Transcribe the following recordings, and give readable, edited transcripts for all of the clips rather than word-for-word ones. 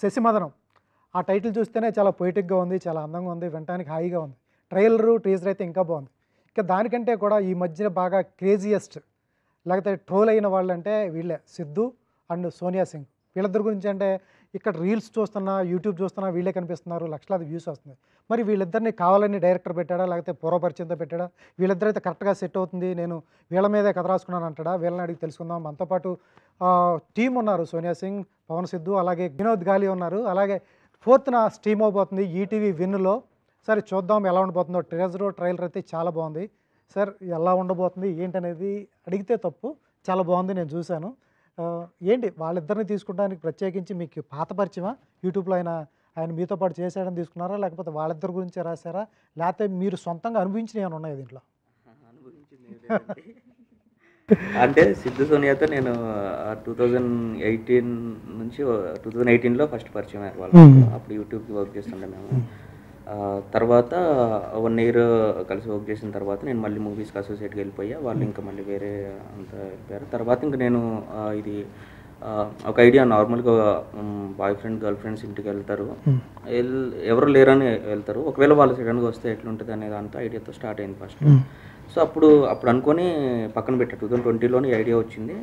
శశిమదనం ఆ టైటిల్ చూస్తేనే చాలా పొయిటిక్గా ఉంది, చాలా అందంగా ఉంది, వినటానికి హాయిగా ఉంది. ట్రైలరు, టీజర్ అయితే ఇంకా బాగుంది. ఇంకా దానికంటే కూడా ఈ మధ్యన బాగా క్రేజియస్ట్ లేకపోతే ట్రోల్ అయిన వాళ్ళంటే వీళ్ళే సిద్ధు అండ్ సోనియా సింగ్. వీళ్ళిద్దరి గురించి అంటే ఇక్కడ రీల్స్ చూస్తున్నా, యూట్యూబ్ చూస్తున్నా వీళ్ళే కనిపిస్తున్నారు, లక్షలాది వ్యూస్ వస్తున్నాయి. మరి వీళ్ళిద్దరిని కావాలని డైరెక్టర్ పెట్టాడా, లేకపోతే పూర్వపరిచయంతో పెట్టాడా? వీళ్ళిద్దరైతే కరెక్ట్గా సెట్ అవుతుంది, నేను వీళ్ళ మీదే కథ రాసుకున్నాను అంటాడా? వీళ్ళని అడిగి తెలుసుకుందాం. మనతో పాటు టీం ఉన్నారు, సోనియా సింగ్, పవన్ సిద్ధు, అలాగే వినోద్ గాలి ఉన్నారు. అలాగే 4th స్ట్రీమ్ అవబోతుంది ఈటీవీ విన్లో. సరే చూద్దాం ఎలా ఉండబోతుందో. ట్రైలర్ అయితే చాలా బాగుంది. సార్ ఎలా ఉండబోతుంది ఏంటనేది అడిగితే తప్పు, చాలా బాగుంది, నేను చూశాను. ఏంటి వాళ్ళిద్దరిని తీసుకుంటానికి ప్రత్యేకించి మీకు పాత పరిచయమా? యూట్యూబ్లో ఆయన మీతో పాటు చేసాడని తీసుకున్నారా, లేకపోతే వాళ్ళిద్దరి గురించే రాశారా, లేకపోతే మీరు సొంతంగా అనుభవించినవి ఏమైనా ఉన్నాయి దీంట్లో? అంటే సిద్ధు సోనియాతో నేను 2018 నుంచి 2018లో ఫస్ట్ పరిచయం అయ్యారు వాళ్ళు. అప్పుడు యూట్యూబ్కి వర్క్ చేస్తుండే మేము. తర్వాత 1 year కలిసి వర్క్ చేసిన తర్వాత నేను మళ్ళీ మూవీస్కి అసోసియేట్గా వెళ్ళిపోయా. వాళ్ళు ఇంకా మళ్ళీ వేరే అంతా వెళ్ళిపోయారు. తర్వాత ఇంకా నేను ఇది ఒక ఐడియా, నార్మల్గా బాయ్ ఫ్రెండ్ గర్ల్ ఫ్రెండ్స్ ఇంటికి వెళ్తారు, ఎవరు లేరని వెళ్తారు, ఒకవేళ వాళ్ళు సడన్గా వస్తే ఎట్లుంటుంది అనే దాంతో ఐడియాతో స్టార్ట్ అయింది ఫస్ట్. సో అప్పుడు అనుకొని పక్కన పెట్టా. 2020లోనే ఐడియా వచ్చింది.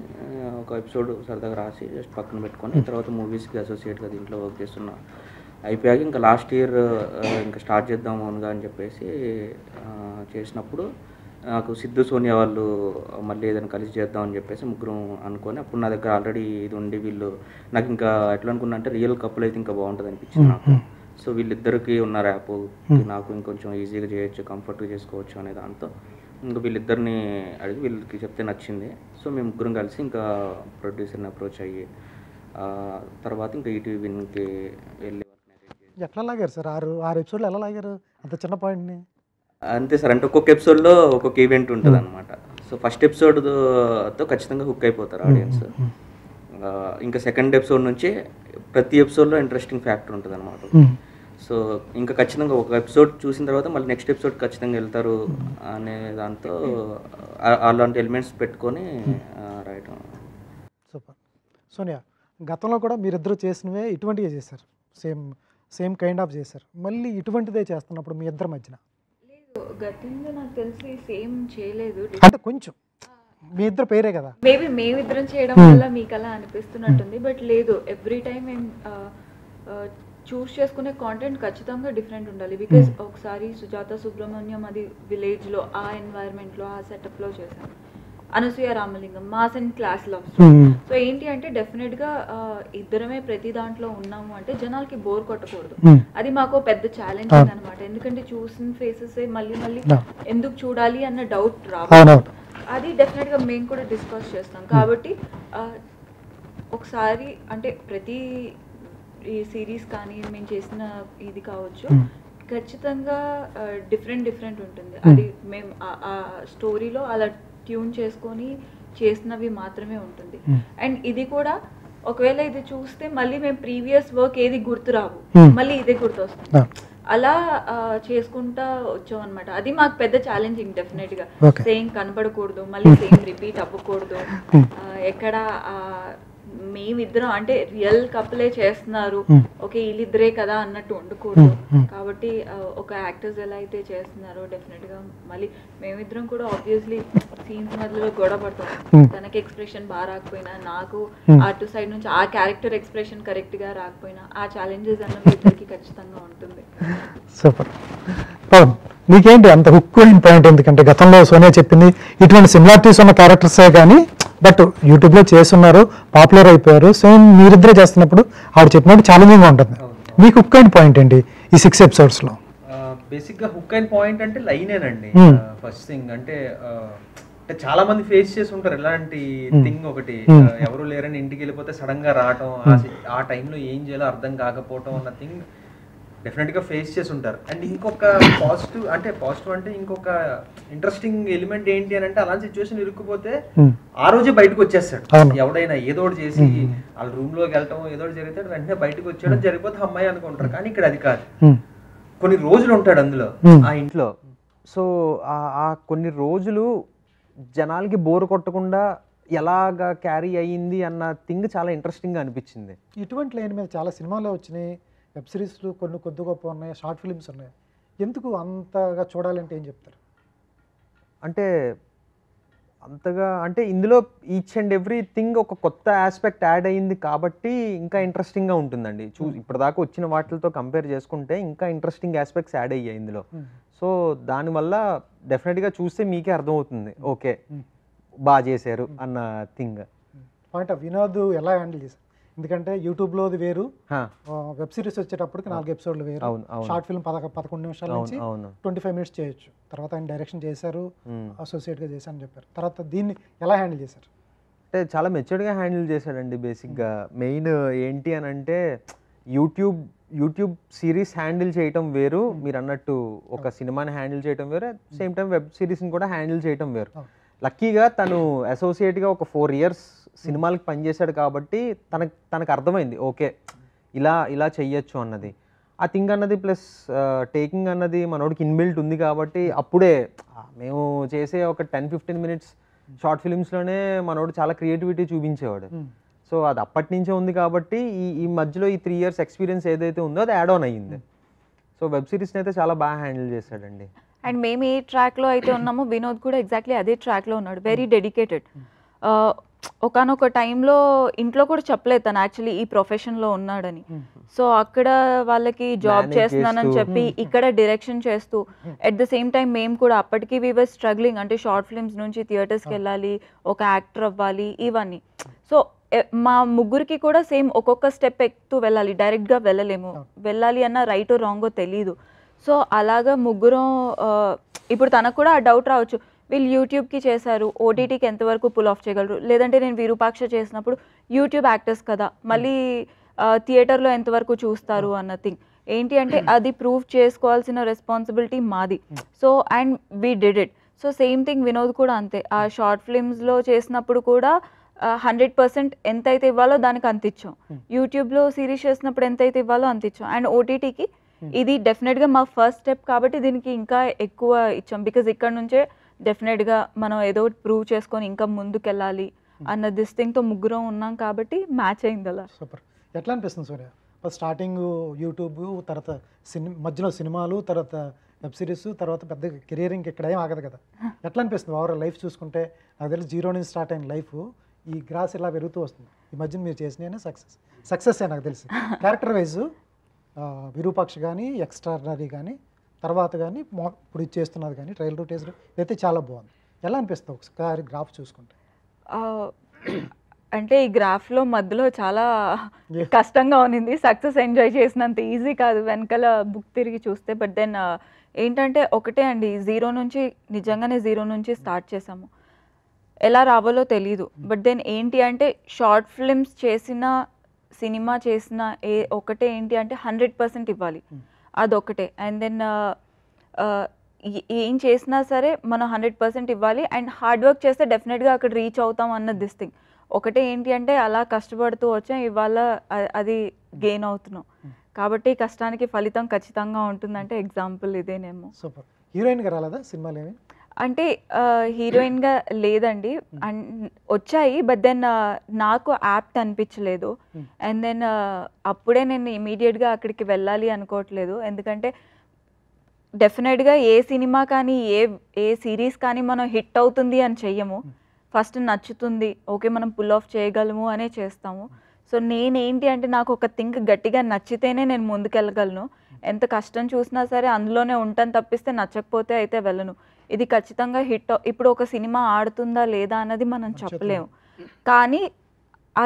ఒక ఎపిసోడ్ సరదాగా రాసి జస్ట్ పక్కన పెట్టుకొని తర్వాత మూవీస్కి అసోసియేట్గా దీంట్లో వర్క్ చేస్తున్నా. అయిపోయాక ఇంకా లాస్ట్ ఇయర్ ఇంకా స్టార్ట్ చేద్దాం అవునుగా అని చెప్పేసి చేసినప్పుడు నాకు సిద్ధు సోనియా వాళ్ళు మళ్ళీ ఏదైనా కలిసి చేద్దాం అని చెప్పేసి ముగ్గురం అనుకొని, అప్పుడు నా దగ్గర ఆల్రెడీ ఇది ఉండి వీళ్ళు నాకు ఇంకా ఎట్లా అనుకున్నా అంటే రియల్ కపుల్ అయితే ఇంకా బాగుంటుంది అనిపించింది నాకు. సో వీళ్ళిద్దరికి ఉన్న ర్యాప్ నాకు ఇంకొంచెం ఈజీగా చేయొచ్చు, కంఫర్ట్గా చేసుకోవచ్చు అనే దాంతో ఇంకా వీళ్ళిద్దరిని అడిగి వీళ్ళకి చెప్తే నచ్చింది. సో మేము ముగ్గురం కలిసి ఇంకా ప్రొడ్యూసర్ని అప్రోచ్ అయ్యి తర్వాత ఇంకా ఈటీవీ విన్కి వెళ్ళి. ఎట్లా లాగారు సార్? 6 ఎపిసోడ్లు ఎలా లాగారు అంత చిన్న పాయింట్ని? అంతే సార్, అంటే ఒక్కొక్క ఎపిసోడ్లో ఒక్కొక్క ఈవెంట్ ఉంటుంది అనమాట. సో ఫస్ట్ ఎపిసోడ్తో ఖచ్చితంగా హుక్ అయిపోతారు ఆడియన్స్. ఇంకా సెకండ్ ఎపిసోడ్ నుంచి ప్రతి ఎపిసోడ్లో ఇంట్రెస్టింగ్ ఫ్యాక్టర్ ఉంటుంది అనమాట. సో ఇంకా ఖచ్చితంగా ఒక ఎపిసోడ్ చూసిన తర్వాత మళ్ళీ నెక్స్ట్ ఎపిసోడ్ ఖచ్చితంగా వెళ్తారు అనే దాంతో అలాంటి ఎలిమెంట్స్ పెట్టుకొని రాయటం. సూపర్. సోనియా, గతంలో కూడా మీరిద్దరూ చేసినవే ఇటువంటివే చేశారు, సేమ్ కైండ్ ఆఫ్ చేశారు. మళ్ళీ ఇటువంటిదే చేస్తున్నప్పుడు మీ ఇద్దరి మధ్యన గతంలో నాకు తెలిసి సేమ్ చేయలేదు. అంటే కొంచెం మీ ఇద్దరు పేరే కదా, మేబీ మేమిద్దరం చేయడం వల్ల మీకు అలా అనిపిస్తున్నట్టుంది. బట్ లేదు, ఎవ్రీ టైం మేము చూస్ చేసుకునే కాంటెంట్ ఖచ్చితంగా డిఫరెంట్ ఉండాలి. బికాజ్ ఒకసారి సుజాత సుబ్రహ్మణ్యం అది విలేజ్లో ఆ ఎన్వైర్న్మెంట్లో ఆ సెటప్లో చేశాను. Anasuya Ramalingam mass and class love story. So ఏంటి అంటే డెఫినెట్గా ఇద్దరమే ప్రతి దాంట్లో ఉన్నాము అంటే జనాలకి బోర్ కొట్టకూడదు. అది మాకు పెద్ద ఛాలెంజ్ అనమాట. ఎందుకంటే చూసిన ఫేసెస్ మళ్ళీ మళ్ళీ ఎందుకు చూడాలి అన్న డౌట్ రావాలి. అది డెఫినెట్గా మేము కూడా డిస్కస్ చేస్తాం. కాబట్టి ఒకసారి అంటే ప్రతి ఈ సిరీస్ కానీ మేము చేసిన ఇది కావచ్చు, ఖచ్చితంగా డిఫరెంట్ ఉంటుంది. అది మేము ఆ స్టోరీలో అలా ట్యూన్ చేసుకొని చేసినవి మాత్రమే ఉంటుంది. అండ్ ఇది కూడా ఒకవేళ ఇది చూస్తే మళ్ళీ మేము ప్రీవియస్ వర్క్ ఏది గుర్తురావు, మళ్ళీ ఇదే గుర్తొస్తుంది. అలా చేసుకుంటా వచ్చాం అనమాట. అది మాకు పెద్ద ఛాలెంజింగ్. డెఫినెట్గా సేమ్ కనబడకూడదు, మళ్ళీ సేమ్ రిపీట్ అవ్వకూడదు. ఎక్కడ మేమిద్దరం అంటే రియల్ కపులే చేస్తున్నారు, ఓకే వీళ్ళిద్దరే కదా అన్నట్టు ఉండకూడదు. కాబట్టి ఒక యాక్టర్స్ ఎలా అయితే చేస్తున్నారో డెఫినెట్గా మళ్ళీ మేమిద్దరం కూడా ఆబ్వియస్లీ సీన్స్ మధ్యలో గొడవ పడతాం. తనకి ఎక్స్ప్రెషన్ బాగా రాకపోయినా, నాకు అటు సైడ్ నుంచి ఆ క్యారెక్టర్ ఎక్స్ప్రెషన్ కరెక్ట్గా రాకపోయినా, ఆ ఛాలెంజెస్ అన్నవి ఇద్దరికి ఖచ్చితంగా ఉంటుంది. సూపర్. నీకేంటి అంత హుక్ అయిన పాయింట్? ఎందుకంటే గతంలో సోనియా చెప్పింది ఇటువంటి సిమిలారిటీస్ ఉన్న క్యారెక్టర్సే కానీ బట్ యూట్యూబ్లో చేస్తున్నారు, పాపులర్ అయిపోయారు. సేమ్ మీరిద్దరే చేస్తున్నప్పుడు ఆవిడ చెప్పినట్టు ఛాలెంజింగ్గా ఉంటుంది. మీకు హుక్ అయిన పాయింట్ ఏంటి ఈ 6 ఎపిసోడ్స్లో? బేసిక్గా హుక్ అయిన పాయింట్ అంటే లైనేనండి. ఫస్ట్ థింగ్ అంటే చాలా మంది ఫేస్ చేసి ఉంటారు ఎలాంటి థింగ్ ఒకటి, ఎవరు లేరని ఇంటికి వెళ్ళిపోతే సడన్ గా రావటం, ఆ టైంలో ఏం చేయాలో అర్థం కాకపోవటం అన్న థింగ్ డెఫినెట్గా ఫేస్ చేసి ఉంటారు. అండ్ ఇంకొక పాజిటివ్ అంటే ఇంకొక ఇంట్రెస్టింగ్ ఎలిమెంట్ ఏంటి అని అంటే, అలాంటి సిచ్యువేషన్ ఇరుక్కుపోతే ఆ రోజే బయటకు వచ్చేస్తాడు ఎవడైనా. ఏదో ఒకటి చేసి వాళ్ళ రూమ్ లోకి వెళ్ళటం ఏదో ఒకటి జరిగితే వెంటనే బయటకు వచ్చేయడం జరిగిపోతే అమ్మాయి అనుకుంటారు. కానీ ఇక్కడ అది కాదు, కొన్ని రోజులు ఉంటాడు అందులో ఆ ఇంట్లో. సో ఆ కొన్ని రోజులు జనాలకి బోర్ కొట్టకుండా ఎలాగా క్యారీ అయ్యింది అన్న థింగ్ చాలా ఇంట్రెస్టింగ్గా అనిపించింది. ఇటువంటి లైన్ మీద చాలా సినిమాలు వచ్చినాయి, వెబ్ సిరీస్లు కొన్ని కొద్ది గొప్ప ఉన్నాయి, షార్ట్ ఫిల్మ్స్ ఉన్నాయి. ఎందుకు అంతగా చూడాలంటే ఏం చెప్తారు? అంటే అంతగా అంటే ఇందులో ఈచ్ అండ్ ఎవ్రీ థింగ్ ఒక కొత్త ఆస్పెక్ట్ యాడ్ అయ్యింది కాబట్టి ఇంకా ఇంట్రెస్టింగ్గా ఉంటుందండి. ఇప్పటిదాకా వచ్చిన వాటితో కంపేర్ చేసుకుంటే ఇంకా ఇంట్రెస్టింగ్ ఆస్పెక్ట్స్ యాడ్ అయ్యాయి ఇందులో. సో దానివల్ల డెఫినెట్గా చూస్తే మీకే అర్థమవుతుంది, ఓకే బాగా చేశారు అన్న థింగ్. పాయింట్ ఆఫ్ వినోద్ ఎలా హ్యాండిల్ చేశారు? ఎందుకంటే యూట్యూబ్లోది వేరు, వెబ్ సిరీస్ వచ్చేటప్పటికి 4 ఎపిసోడ్లు వేరు, షార్ట్ ఫిల్మ్ 11 నిమిషాల నుంచి 25 మినిట్స్ చేయొచ్చు. తర్వాత ఆయన డైరెక్షన్ చేశారు, అసోసియేట్గా చేశారని చెప్పారు. తర్వాత దీన్ని ఎలా హ్యాండిల్ చేశారు? అంటే చాలా మెచ్యూర్డ్గా హ్యాండిల్ చేశాడండి. బేసిక్గా మెయిన్ ఏంటి అని అంటే యూట్యూబ్ సిరీస్ హ్యాండిల్ చేయటం వేరు, మీరు అన్నట్టు ఒక సినిమాని హ్యాండిల్ చేయటం వేరు, సేమ్ టైం వెబ్ సిరీస్ని కూడా హ్యాండిల్ చేయటం వేరు. లక్కీగా తను అసోసియేట్గా ఒక 4 ఇయర్స్ సినిమాలకు పనిచేశాడు కాబట్టి తనకు అర్థమైంది, ఓకే ఇలా చెయ్యొచ్చు అన్నది. ఆ థింగ్ అన్నది ప్లస్ టేకింగ్ అన్నది మనోడికి ఇన్బిల్ట్ ఉంది కాబట్టి అప్పుడే మేము చేసే ఒక 10-15 మినిట్స్ షార్ట్ ఫిలిమ్స్లోనే మనోడు చాలా క్రియేటివిటీ చూపించేవాడు. సో అది అప్పటి నుంచే ఉంది కాబట్టి ఈ మధ్యలో ఈ 3 ఇయర్స్ ఎక్స్పీరియన్స్ ఏదైతే ఉందో అది యాడ్ ఆన్ అయ్యింది. సో వెబ్ సిరీస్ని అయితే చాలా బాగా హ్యాండిల్ చేశాడండి. అండ్ మేము ఏ ట్రాక్లో అయితే ఉన్నామో వినోద్ కూడా ఎగ్జాక్ట్లీ అదే ట్రాక్లో ఉన్నాడు, వెరీ డెడికేటెడ్. ఒకనొక టైంలో ఇంట్లో కూడా చెప్పలేదు తను యాక్చువల్లీ ఈ ప్రొఫెషన్లో ఉన్నాడని. సో అక్కడ వాళ్ళకి జాబ్ చేస్తున్నానని చెప్పి ఇక్కడ డైరెక్షన్ చేస్తూ ఎట్ ద సేమ్ టైం మేము కూడా అప్పటికి వీ వర్ స్ట్రగ్లింగ్, అంటే షార్ట్ ఫిల్మ్స్ నుంచి థియేటర్స్కి వెళ్ళాలి, ఒక యాక్టర్ అవ్వాలి, ఇవన్నీ. సో మా ముగ్గురికి కూడా సేమ్ ఒక్కొక్క స్టెప్ ఎక్కుతూ వెళ్ళాలి, డైరెక్ట్గా వెళ్ళలేము, వెళ్ళాలి అన్న రైటో రాంగో తెలీదు. సో అలాగా ముగ్గురం ఇప్పుడు తనకు కూడా ఆ డౌట్ రావచ్చు, వీళ్ళు యూట్యూబ్కి చేశారు, ఓటీటీకి ఎంతవరకు పుల్ ఆఫ్ చేయగలరు, లేదంటే నేను విరూపాక్ష చేసినప్పుడు యూట్యూబ్ యాక్టర్స్ కదా మళ్ళీ థియేటర్లో ఎంతవరకు చూస్తారు అన్న థింగ్ ఏంటి అంటే అది ప్రూవ్ చేసుకోవాల్సిన రెస్పాన్సిబిలిటీ మాది. So and we did it. So same thing Vinod కూడా అంతే, ఆ షార్ట్ ఫిల్మ్స్లో చేసినప్పుడు కూడా 100% ఎంతైతే ఇవ్వాలో దానికి అంత ఇచ్చాం, యూట్యూబ్లో సిరీస్ చేసినప్పుడు ఎంతైతే ఇవ్వాలో అంత ఇచ్చాం, అండ్ ఓటీటీకి ఇది డెఫినెట్గా మా ఫస్ట్ స్టెప్ కాబట్టి దీనికి ఇంకా ఎక్కువ ఇచ్చాం. బికాజ్ ఇక్కడ నుంచే డెఫినెట్గా మనం ఏదో ప్రూవ్ చేసుకొని ఇంకా ముందుకెళ్ళాలి అన్న దిస్టింగ్తో ముగ్గురం ఉన్నాం కాబట్టి మ్యాచ్ అయింది అలా. సూపర్. ఎట్లా అనిపిస్తుంది సూర్య? ఫస్ట్ స్టార్టింగ్ యూట్యూబ్, తర్వాత మధ్యలో సినిమాలు, తర్వాత వెబ్ సిరీస్, తర్వాత పెద్ద కెరీర్ ఇక్కడ ఏం ఆగదు కదా. ఎట్లా అనిపిస్తుంది ఓవరాల్ లైఫ్ చూసుకుంటే? నాకు తెలిసి 0 నుంచి స్టార్ట్ అయిన లైఫ్ ఈ గ్రాస్ ఇలా పెరుగుతూ వస్తుంది. ఈ మధ్యన మీరు చేసినవి సక్సెస్ నాకు తెలిసి. క్యారెక్టర్ వైజ్ విరూపాక్ష కానీ, ఎక్స్ట్రాడినరీ కానీ, తర్వాత కానీ ఇప్పుడు చేస్తున్నది కానీ, ట్రయల్ టు టేస్ట్ అయితే చాలా బాగుంది. ఎలా అనిపిస్తుంది ఒకసారి గ్రాఫ్ చూసుకుంటే? అంటే ఈ గ్రాఫ్లో మధ్యలో చాలా కష్టంగా ఉన్నింది, సక్సెస్ ఎంజాయ్ చేసినంత ఈజీ కాదు వెనకాల బుక్ తిరిగి చూస్తే. బట్ దెన్ ఏంటంటే ఒకటే అండి, నిజంగానే జీరో నుంచి స్టార్ట్ చేసాము, ఎలా రావాలో తెలీదు. బట్ దెన్ ఏంటి అంటే షార్ట్ ఫిల్మ్స్ చేసిన, సినిమా చేసిన ఒకటే ఏంటి అంటే 100% ఇవ్వాలి, అదొకటే. అండ్ దెన్ ఏం చేసినా సరే మనం 100% ఇవ్వాలి, అండ్ హార్డ్ వర్క్ చేస్తే డెఫినెట్గా అక్కడ రీచ్ అవుతాం అన్న దిస్ థింగ్ ఒకటే. ఏంటి అంటే అలా కష్టపడుతూ వచ్చాం, ఇవాళ అది గెయిన్ అవుతున్నాం కాబట్టి కష్టానికి ఫలితం ఖచ్చితంగా ఉంటుందంటే ఎగ్జాంపుల్ ఇదేనేమో. సూపర్. హీరోయిన్గా రాలేదా సినిమాలు ఏమి? అంటే హీరోయిన్గా లేదండి, వచ్చాయి. బట్ దెన్ నాకు యాప్ట్ అనిపించలేదు. అండ్ దెన్ అప్పుడే నేను ఇమీడియట్గా అక్కడికి వెళ్ళాలి అనుకోవట్లేదు. ఎందుకంటే డెఫినెట్గా ఏ సినిమా కానీ ఏ సిరీస్ కానీ మనం హిట్ అవుతుంది అని చెయ్యము, ఫస్ట్ నచ్చుతుంది, ఓకే మనం పుల్ ఆఫ్ చేయగలము అనే చేస్తాము. సో నేనేంటి అంటే నాకు ఒక థింక్ గట్టిగా నచ్చితేనే నేను ముందుకెళ్ళగలను. ఎంత కష్టం చూసినా సరే అందులోనే ఉంటాను తప్పిస్తే నచ్చకపోతే అయితే వెళ్ళను. ఇది ఖచ్చితంగా హిట్. ఇప్పుడు ఒక సినిమా ఆడుతుందా లేదా అన్నది మనం చెప్పలేము, కానీ ఆ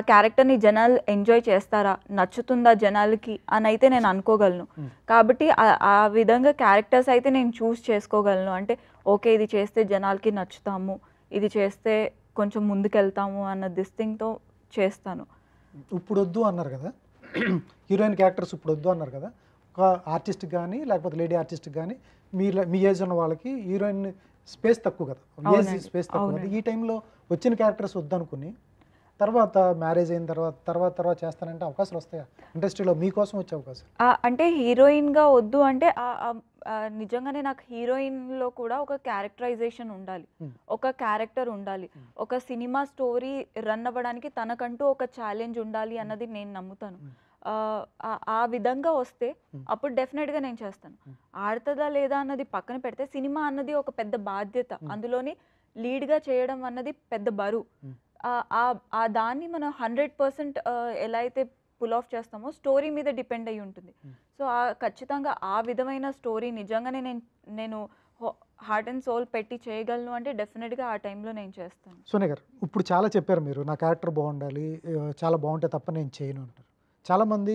క్యారెక్టర్ని జనాలు ఎంజాయ్ చేస్తారా, నచ్చుతుందా జనాలకి అని అయితే నేను అనుకోగలను. కాబట్టి ఆ విధంగా క్యారెక్టర్స్ అయితే నేను చూస్ చేసుకోగలను. అంటే ఓకే ఇది చేస్తే జనాలకి నచ్చుతాము, ఇది చేస్తే కొంచెం ముందుకెళ్తాము అన్న దిస్టింగ్తో చేస్తాను. ఇప్పుడు వద్దు అన్నారు కదా హీరోయిన్ క్యారెక్టర్స్, ఇప్పుడు వద్దు అన్నారు కదా. ఒక ఆర్టిస్ట్ కానీ లేకపోతే లేడీ ఆర్టిస్ట్ కానీ మీ ఏజ్ ఉన్న వాళ్ళకి హీరోయిన్ స్పేస్ తక్కువ కదా, ఏజ్ స్పేస్ తక్కువ కదా. ఈ టైంలో వచ్చిన క్యారెక్టర్స్ వద్దు అనుకుని తర్వాత మ్యారేజ్ అయిన తర్వాత చేస్తానంటే అవకాశాలు వస్తాయా ఇండస్ట్రీలో? మీకోసం వచ్చే అవకాశం అంటే హీరోయిన్గా వద్దు అంటే నిజంగానే నాకు హీరోయిన్లో కూడా ఒక క్యారెక్టరైజేషన్ ఉండాలి, ఒక క్యారెక్టర్ ఉండాలి, ఒక సినిమా స్టోరీ రన్ అవ్వడానికి తనకంటూ ఒక ఛాలెంజ్ ఉండాలి అన్నది నేను నమ్ముతాను. ఆ విధంగా వస్తే అప్పుడు డెఫినెట్గా నేను చేస్తాను. ఆడుతుందా లేదా అన్నది పక్కన పెడితే సినిమా అన్నది ఒక పెద్ద బాధ్యత, అందులోని లీడ్గా చేయడం అన్నది పెద్ద బరువు. ఆ దాన్ని మనం 100% ఎలా అయితే పుల్ ఆఫ్ చేస్తామో స్టోరీ మీద డిపెండ్ అయి ఉంటుంది. సో ఖచ్చితంగా ఆ విధమైన స్టోరీ నిజంగానే నేను హార్ట్ అండ్ సోల్ పెట్టి చేయగలను అంటే డెఫినెట్గా ఆ టైంలో నేను చేస్తాను. సోనియా గారు, ఇప్పుడు చాలా చెప్పారు మీరు, నా క్యారెక్టర్ బాగుండాలి, చాలా బాగుంటే తప్ప నేను చేయను అంటారు. చాలామంది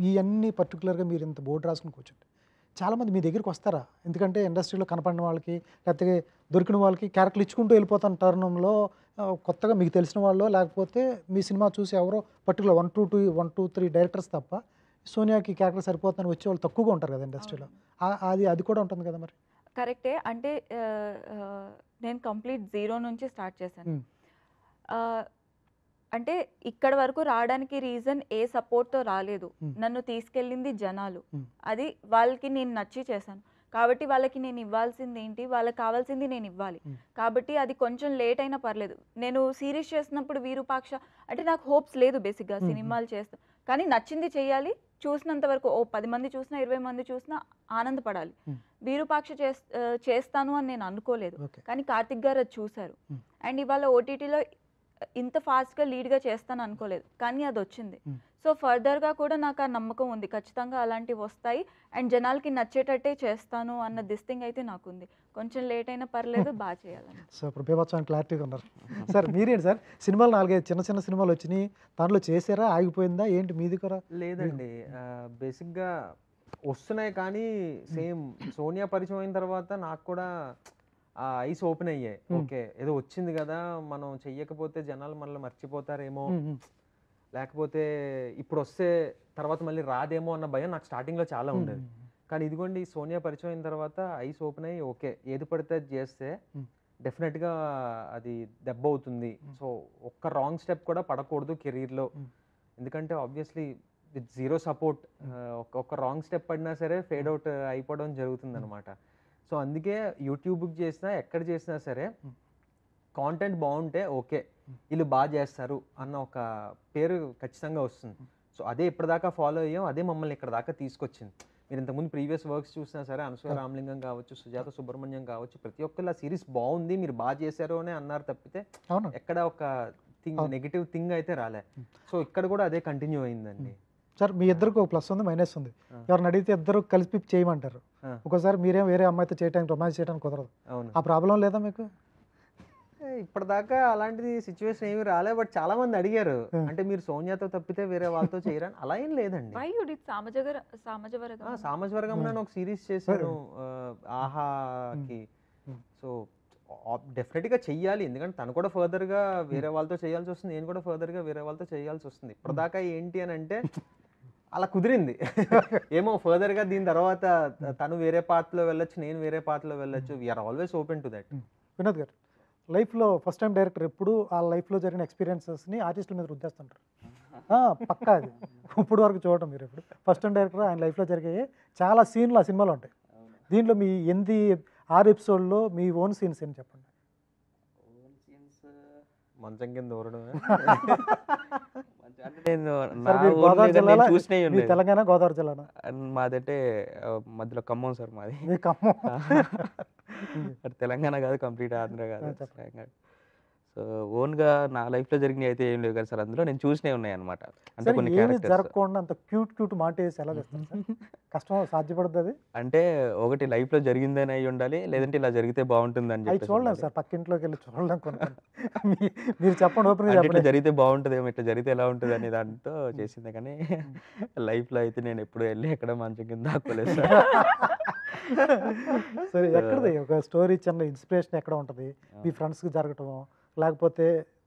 ఇవన్నీ పర్టికులర్గా మీరు ఇంత బోర్డు రాసుకుని కూర్చుంటే చాలామంది మీ దగ్గరికి వస్తారా? ఎందుకంటే ఇండస్ట్రీలో కనపడిన వాళ్ళకి లేకపోతే దొరికిన వాళ్ళకి క్యారెక్టర్లు ఇచ్చుకుంటూ వెళ్ళిపోతున్న తరుణంలో కొత్తగా మీకు తెలిసిన వాళ్ళు లేకపోతే మీ సినిమా చూసి ఎవరో పర్టికులర్ 1 to 3 డైరెక్టర్స్ తప్ప సోనియాకి క్యారెక్టర్ సరిపోతుందని వచ్చే వాళ్ళు తక్కువగా ఉంటారు కదా ఇండస్ట్రీలో. అది కూడా ఉంటుంది కదా మరి. కరెక్టే. అంటే నేను కంప్లీట్ జీరో నుంచి స్టార్ట్ చేశాను. అంటే ఇక్కడ వరకు రావడానికి రీజన్ ఏ సపోర్ట్తో రాలేదు, నన్ను తీసుకెళ్ళింది జనాలు. అది వాళ్ళకి నేను నచ్చి చేశాను కాబట్టి వాళ్ళకి నేను ఇవ్వాల్సింది ఏంటి, వాళ్ళకి కావాల్సింది నేను ఇవ్వాలి. కాబట్టి అది కొంచెం లేట్ అయినా పర్లేదు. నేను సిరీస్ చేసినప్పుడు విరూపాక్ష అంటే నాకు హోప్స్ లేదు బేసిక్గా సినిమాలు చేస్తాను, కానీ నచ్చింది చేయాలి. చూసినంత వరకు 10 మంది చూసినా 20 మంది చూసినా ఆనందపడాలి. విరూపాక్ష చేస్తాను అని నేను అనుకోలేదు, కానీ కార్తిక్ గారు అది చూశారు. అండ్ ఇవాళ ఓటీటీలో ఇంత ఫాస్ట్గా లీడ్గా చేస్తాను అనుకోలేదు, కానీ అది వచ్చింది. సో ఫర్దర్గా కూడా నాకు ఆ నమ్మకం ఉంది, ఖచ్చితంగా అలాంటివి వస్తాయి అండ్ జనాలకి నచ్చేటట్టే చేస్తాను అన్న దిస్టింగ్ అయితే నాకుంది. కొంచెం లేట్ అయినా పర్లేదు, బాగా చేయాలని. సో ఇప్పుడు బీభత్సం క్లారిటీగా ఉన్నారు సార్. మీరేంటి సార్, సినిమాలు 4-5 చిన్న సినిమాలు వచ్చినాయి, దాంట్లో చేసారా, ఆగిపోయిందా ఏంటి మీది కూడా? లేదండి, బేసిక్గా వస్తున్నాయి కానీ సేమ్ సోనియా పరిచయం అయిన తర్వాత నాకు కూడా ఆ ఐస్ ఓపెన్ అయ్యాయి. ఓకే, ఏదో వచ్చింది కదా, మనం చెయ్యకపోతే జనాలు మనల్ని మర్చిపోతారేమో, లేకపోతే ఇప్పుడు వస్తే తర్వాత మళ్ళీ రాదేమో అన్న భయం నాకు స్టార్టింగ్లో చాలా ఉండేది. కానీ ఇదిగోండి సోనియా పరిచయం అయిన తర్వాత ఐస్ ఓపెన్ అయ్యి ఓకే ఏది పడితే అది చేస్తే డెఫినెట్గా అది దెబ్బ అవుతుంది. సో ఒక్క రాంగ్ స్టెప్ కూడా పడకూడదు కెరీర్లో, ఎందుకంటే ఆబ్వియస్లీ విత్ జీరో సపోర్ట్ ఒక్క రాంగ్ స్టెప్ పడినా సరే ఫేడ్ అవుట్ అయిపోవడం జరుగుతుంది అనమాట. సో అందుకే యూట్యూబ్కి చేసినా ఎక్కడ చేసినా సరే కాంటెంట్ బాగుంటే ఓకే వీళ్ళు బాగా చేస్తారు అన్న ఒక పేరు ఖచ్చితంగా వస్తుంది. సో అదే ఇప్పటిదాకా ఫాలో అయ్యాం, అదే మమ్మల్ని ఇక్కడ దాకా తీసుకొచ్చింది. మీరు ఇంతకుముందు ప్రీవియస్ వర్క్స్ చూసినా సరే అనసూయ రామలింగం కావచ్చు, సుజాత సుబ్రహ్మణ్యం కావచ్చు, ప్రతి ఒక్కరు ఆ సిరీస్ బాగుంది మీరు బాగా చేశారు అని అన్నారు తప్పితే ఎక్కడ ఒక నెగిటివ్ థింగ్ అయితే రాలే. సో ఇక్కడ కూడా అదే కంటిన్యూ అయిందండి. సార్ మీ ఇద్దరికి ఒక ప్లస్ ఉంది, మైనస్ ఉంది. ఎవరిని అడిగితే ఇద్దరు కలిపి చేయమంటారు, ఒకసారి మీరేం వేరే అమ్మాయితో చేయడానికి రొమాన్స్ చేయడానికి కుదరదు. అవును, ఆ ప్రాబ్లం లేదా మీకు? ఇప్పటిదాకా అలాంటిది సిచ్యువేషన్ ఏమి రాలే, బట్ చాలా మంది అడిగారు అంటే మీరు సోనియాతో తప్పితే వేరే వాళ్ళతో చేయరా, అలా ఏం లేదండి. సామజవర్గం నేను ఒక సిరీస్ చేశాను ఆహాకి. సో డెఫినెట్గా చెయ్యాలి, ఎందుకంటే తను కూడా ఫర్దర్గా వేరే వాళ్ళతో చేయాల్సి వస్తుంది, నేను కూడా ఫర్దర్గా వేరే వాళ్ళతో చేయాల్సి వస్తుంది. ఇప్పటిదాకా ఏంటి అని అంటే అలా కుదిరింది. ఏమో ఫర్దర్గా దీని తర్వాత తను వేరే పార్ట్లో వెళ్ళొచ్చు, నేను వేరే పార్ట్లో వెళ్ళొచ్చు. We are always open to that. Vinod గారు, లైఫ్లో ఫస్ట్ టైం డైరెక్టర్ ఎప్పుడు ఆ లైఫ్లో జరిగిన ఎక్స్పీరియన్సెస్ని ఆర్టిస్టుల మీద రుద్దేస్తుంటారు. పక్కా అది ఇప్పుడు వరకు చూడటం మీరు ఎప్పుడు ఫస్ట్ టైం డైరెక్టర్ ఆయన లైఫ్లో జరిగే చాలా సీన్లు ఆ సినిమాలో ఉంటాయి. దీంట్లో మీ 6 ఎపిసోడ్లో మీ ఓన్ సీన్స్ ఏం చెప్పండి. మంచం కింద ఊరడం తెలంగాణ గోదావరి జిల్లా మాదంటే మధ్యలో ఖమ్మం సార్ మాది. ఖమ్మం తెలంగాణ కాదు, కంప్లీట్ ఆంధ్ర కాదు. సో ఓన్గా నా లైఫ్లో జరిగినవి అయితే ఏం లేవు కదా సార్, అందులో నేను చూసినవి ఉన్నాయి అనమాట. అంటే కొన్ని జరగకుండా అంత క్యూట్ మాట వేసి ఎలా చేస్తాను, కష్టం సాధ్యపడుతుంది. అంటే ఒకటి లైఫ్లో జరిగిందని అయి ఉండాలి, లేదంటే ఇలా జరిగితే బాగుంటుంది అని చెప్పి చూడలేము సార్, పక్కింట్లోకి వెళ్ళి చూడలేం. మీరు చెప్పండి, ఓపెన్ ఇట్లా జరిగితే బాగుంటుందేమో, ఇట్లా జరిగితే ఎలా ఉంటుంది అనే దాంతో చేసిందే, కానీ లైఫ్లో అయితే నేను ఎప్పుడు వెళ్ళి ఎక్కడ మంచం కింద దాక్కోలేదు సార్. సరే, ఎక్కడది ఒక స్టోరీ చిన్న ఇన్స్పిరేషన్ ఎక్కడ ఉంటుంది? మీ ఫ్రెండ్స్కి జరగటమో లేకపోతే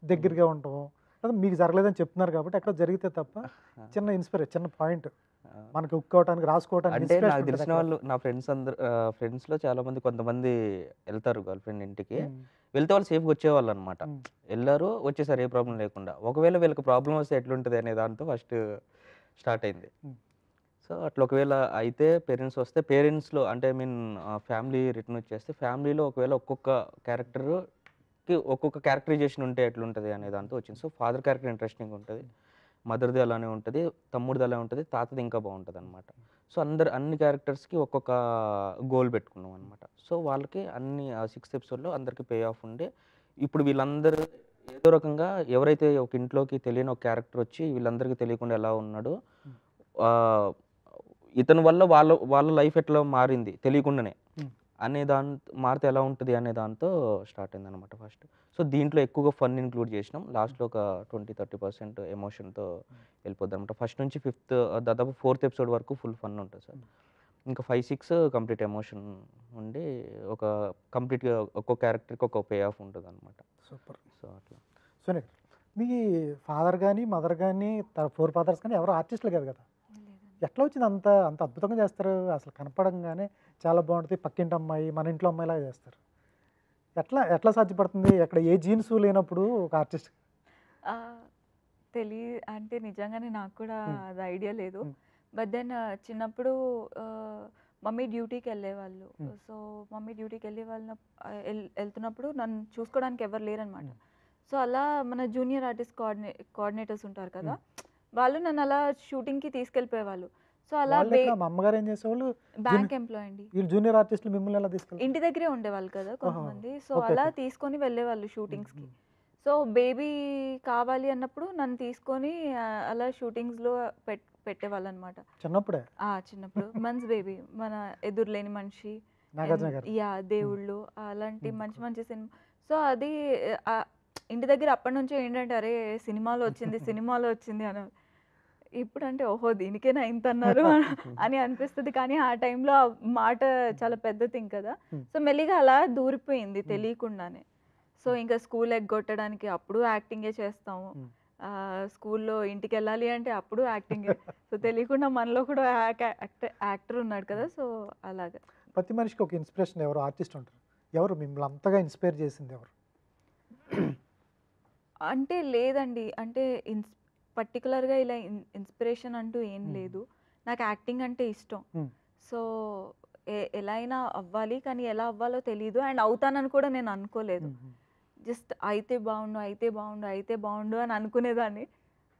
దగ్గరగా ఉండటమో, లేదా మీకు జరగలేదని చెప్తున్నారు కాబట్టి ఎక్కడ జరిగితే తప్ప చిన్న ఇన్స్పిరేషన్, చిన్న పాయింట్ మనకి హుక్ అవడానికి రాసుకోవడానికి. అంటే నాకు తెలిసిన వాళ్ళు నా ఫ్రెండ్స్లో చాలా మంది, కొంతమంది వెళ్తారు గర్ల్ ఫ్రెండ్ ఇంటికి, వెళ్తే వాళ్ళు సేఫ్గా వచ్చేవాళ్ళు అనమాట. వెళ్ళారు, వచ్చేసారు, ఏ ప్రాబ్లం లేకుండా. ఒకవేళ వీళ్ళకి ప్రాబ్లం వస్తే ఎట్లుంటుంది అనే దాంతో ఫస్ట్ స్టార్ట్ అయింది. సో సో అట్లా ఒకవేళ అయితే పేరెంట్స్ వస్తే పేరెంట్స్‌లో అంటే ఐ మీన్ ఫ్యామిలీ రిటర్న్ వచ్చేస్తే ఫ్యామిలీలో ఒకవేళ ఒక్కొక్క క్యారెక్టర్‌కి ఒక్కొక్క క్యారెక్టరైజేషన్ ఉంటే ఎట్లుంటది అనే దాంతో వచ్చింది. సో ఫాదర్ క్యారెక్టర్ ఇంట్రెస్టింగ్‌గా ఉంటది. మదర్‌ది అలానే ఉంటది. తమ్ముడిది అలానే ఉంటది. తాతది ఇంకా బావుంటదనమాట. సో అన్ని క్యారెక్టర్స్‌కి ఒక్కొక్క గోల్ పెట్టుకున్నాం అనమాట. సో వాళ్ళకి అన్ని 6th ఎపిసోడ్‌లో అందరికి పే ఆఫ్ ఉండి ఇప్పుడు వీళ్ళందరూ ఏదో రకంగా ఎవరైతే ఒక ఇంట్లోకి తెలియని ఒక క్యారెక్టర్ వచ్చి వీళ్ళందరికీ తెలియకుండా ఎలా ఉన్నాడో ఆహ్, ఇతని వల్ల వాళ్ళ లైఫ్ ఎట్లా మారింది తెలియకుండానే హ్మ్. అనే మారితే ఎలా ఉంటది అనే దాంతో స్టార్ట్ అయిందనమాట ఫస్ట్. సో దీంట్లో ఎక్కువగా ఫన్ ఇంక్లూడ్ చేసినాం. లాస్ట్‌లో ఒక 20-30% ఎమోషన్‌తో వెళ్ళిపోద్దనమాట. ఫస్ట్ నుంచి దాదాపు 4th ఎపిసోడ్ వరకు ఫుల్ ఫన్ ఉంటది సార్. ఇంకా 5, 6 కంప్లీట్ ఎమోషన్ ఉండి ఒక కంప్లీట్‌గా ఒక్కో క్యారెక్టర్‌కి ఒక పే ఆఫ్ ఉంటదనమాట. సూపర్. సో అట్లా. సోనియా గారు, మీ ఫాదర్ గానీ, మదర్ గానీ, 4 ఫాదర్స్ కానీ ఎవరు ఆర్టిస్టులు కాదు కదా! ఎట్లా వచ్చింది అంత అంత అద్భుతంగా చేస్తారు? అసలు కనపడంగానే చాలా బావుంటది. పక్కింటి అమ్మాయి, మన ఇంట్లో అమ్మాయిలాగా చేస్తారు. ఎట్లా ఎట్లా సాధ్యపడుతుంది? అక్కడ ఏ జీన్స్ లేనప్పుడు ఒక ఆర్టిస్ట్? అంటే నిజంగానే నాకు కూడా హ్మ్. అది ఐడియా లేదు. హ్మ్. బట్ దెన్ చిన్నప్పుడు మమ్మీ డ్యూటీకి వెళ్ళేవాళ్ళు. హ్మ్. సో మమ్మీ డ్యూటీకి వెళ్తున్నప్పుడు నన్ను చూసుకోవడానికి ఎవరు లేరనమాట. హ్మ్. సో అలా మన జూనియర్ ఆర్టిస్ట్ కోఆర్డినేటర్స్ ఉంటారు కదా, వాళ్ళు నన్ను అలా షూటింగ్కి తీసుకెళ్ళిపోయేవాళ్ళు. సో అలా వాళ్ళెక్కడ మా అమ్మగారు ఏం చేసేవాళ్ళు? బ్యాంక్ ఎంప్లాయ్ అండి. వీళ్ళు జూనియర్ ఆర్టిస్టులు మిమ్మల్ని ఎలా తీసుకెళ్తారు? ఇంటి దగ్గరే ఉండేవాళ్ళు కదా కొంతమంది. So okay. అలా ఓకే. తీసుకొని వెళ్ళేవాళ్ళు షూటింగ్స్‌కి. హ్మ్. సో బేబీ కావాలి అన్నప్పుడు నన్ను తీసుకొని అలా షూటింగ్స్‌లో పెట్టేవాళ్ళనమాట. చిన్నప్పుడే చిన్నప్పుడు మంత్స్ బేబీ, మన ఎదురులేని మనిషి, నాగార్జున గారు. దేవుళ్ళు, అలాంటి మంచి మంచి సినిమా. సో అది ఆహ్, ఇంటి దగ్గర అప్పటి నుంచే ఏంటంటే, అరే సినిమాలో వచ్చింది, సినిమాలో వచ్చింది అని. ఇప్పుడంటే ఓహో! దీనికేనా ఇంతన్నారు అని అనిపిస్తది. కానీ ఆ టైంలో ఆ మాట చాలా పెద్ద థింగ్ కదా! హ్మ్. సో మెల్లిగా అలా దూరిపోయింది తెలియకుండానే. సో ఇంకా స్కూల్ ఎగ్గొట్టడానికి అప్పుడు యాక్టింగే చేస్తాము. హ్మ్. స్కూల్లో ఇంటికెళ్ళాలి అంటే అప్పుడు యాక్టింగే. సో తెలియకుండా మనలో కూడా యాక్టర్ ఉన్నాడు కదా! సో అలాగా. ప్రతి మనిషికి ఒక ఇన్స్పిరేషన్ ఎవరు ఆర్టిస్ట్ ఉంటారు. ఎవరు మిమ్మల్ని అంతగా ఇన్స్పైర్ చేసింది ఎవరు? అంటే లేదండి. అంటే పర్టిక్యులర్‌గా ఇలా ఇన్‌స్పిరేషన్ అంటూ ఏం హ్మ్. లేదు. నాకు యాక్టింగ్ అంటే ఇష్టం. హ్మ్. సో ఎలా అయినా అవ్వాలి. కానీ ఎలా అవ్వాలో తెలీదు. అండ్ అవుతానని కూడా నేను అనుకోలేదు. హ్మ్. హ్మ్. జస్ట్ అయితే బావుండు, అయితే బావుండు, అయితే బావుండు అని అనుకునేదాన్ని.